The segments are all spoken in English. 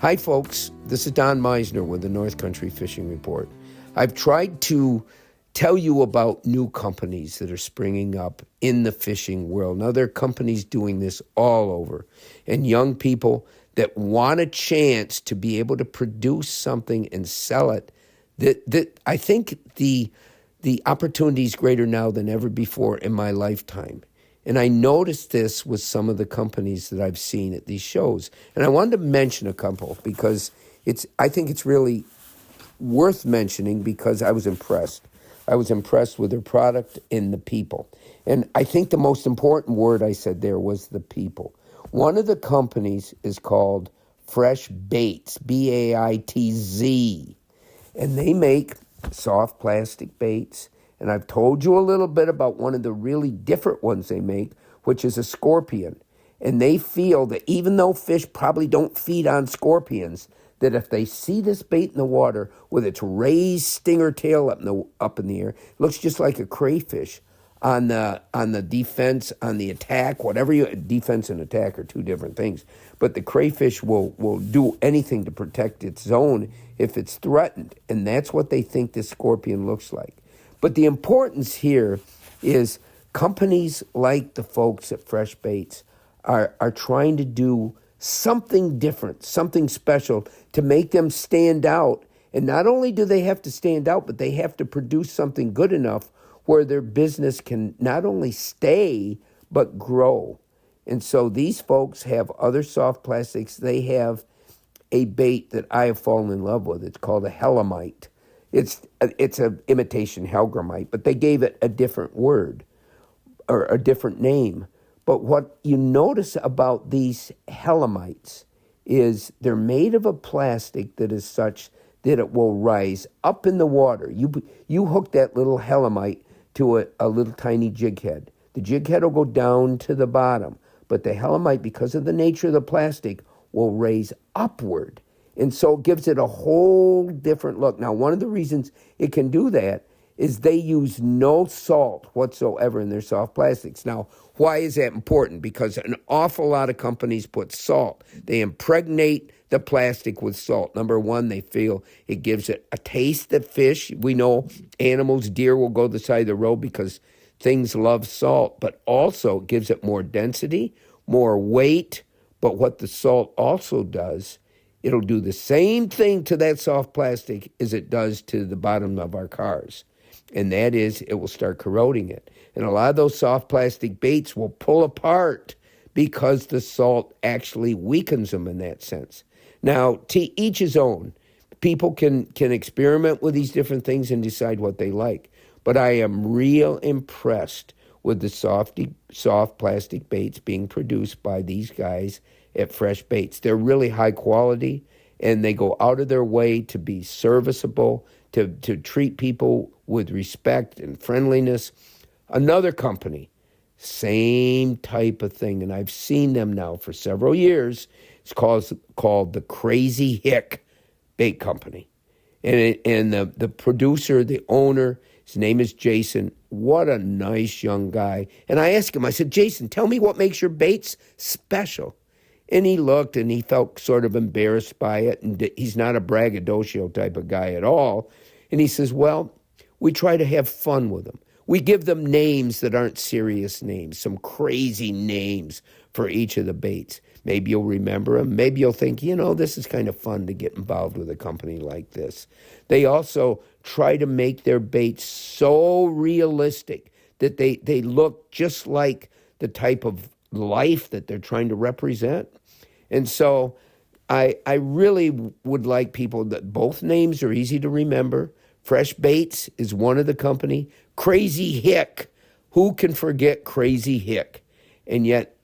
Hi, folks. This is Don Meisner with the North Country Fishing Report. I've tried to tell you about new companies that are springing up in the fishing world. Now, there are companies doing this all over, and young people that want a chance to be able to produce something and sell it. That I think the opportunity is greater now than ever before in my lifetime. And I noticed this with some of the companies that I've seen at these shows. And I wanted to mention a couple because I think it's really worth mentioning because I was impressed. I was impressed with their product and the people. And I think the most important word I said there was the people. One of the companies is called Fresh Baits, Baitz, and they make soft plastic baits. And I've told you a little bit about one of the really different ones they make, which is a scorpion. And they feel that even though fish probably don't feed on scorpions, that if they see this bait in the water with its raised stinger tail up in the air, it looks just like a crayfish on the defense, on the attack, defense and attack are two different things. But the crayfish will do anything to protect its zone if it's threatened. And that's what they think this scorpion looks like. But the importance here is companies like the folks at Fresh Baits are trying to do something different, something special to make them stand out. And not only do they have to stand out, but they have to produce something good enough where their business can not only stay, but grow. And so these folks have other soft plastics. They have a bait that I have fallen in love with. It's called a Helamite. It's an imitation Hellgrammite, but they gave it a different word or a different name. But what you notice about these Helamites is they're made of a plastic that is such that it will rise up in the water. You hook that little Helamite to a little tiny jig head. The jig head will go down to the bottom, but the Helamite, because of the nature of the plastic, will raise upward. And so it gives it a whole different look. Now, one of the reasons it can do that is they use no salt whatsoever in their soft plastics. Now, why is that important? Because an awful lot of companies put salt. They impregnate the plastic with salt. Number one, they feel it gives it a taste of fish. We know animals, deer will go the side of the road because things love salt, but also it gives it more density, more weight. But what the salt also does, it'll do the same thing to that soft plastic as it does to the bottom of our cars. And that is, it will start corroding it. And a lot of those soft plastic baits will pull apart because the salt actually weakens them in that sense. Now, to each his own. People can experiment with these different things and decide what they like. But I am real impressed with the soft plastic baits being produced by these guys at Fresh Baits. They're really high quality, and they go out of their way to be serviceable, to treat people with respect and friendliness. Another company, same type of thing, and I've seen them now for several years. It's called the Crazy Hick Bait Company. And the producer, the owner, his name is Jason. What a nice young guy. And I asked him, I said, Jason, tell me what makes your baits special. And he looked and he felt sort of embarrassed by it. And he's not a braggadocio type of guy at all. And he says, well, we try to have fun with them. We give them names that aren't serious names, some crazy names for each of the baits. Maybe you'll remember them. Maybe you'll think, this is kind of fun to get involved with a company like this. They also try to make their baits so realistic that they look just like the type of life that they're trying to represent. And so I really would like people that both names are easy to remember. Fresh Baits is one of the company. Crazy Hick. Who can forget Crazy Hick? And yet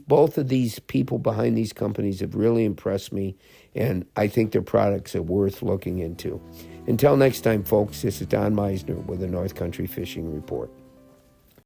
both of these people behind these companies have really impressed me, and I think their products are worth looking into. Until next time, folks, this is Don Meisner with the North Country Fishing Report.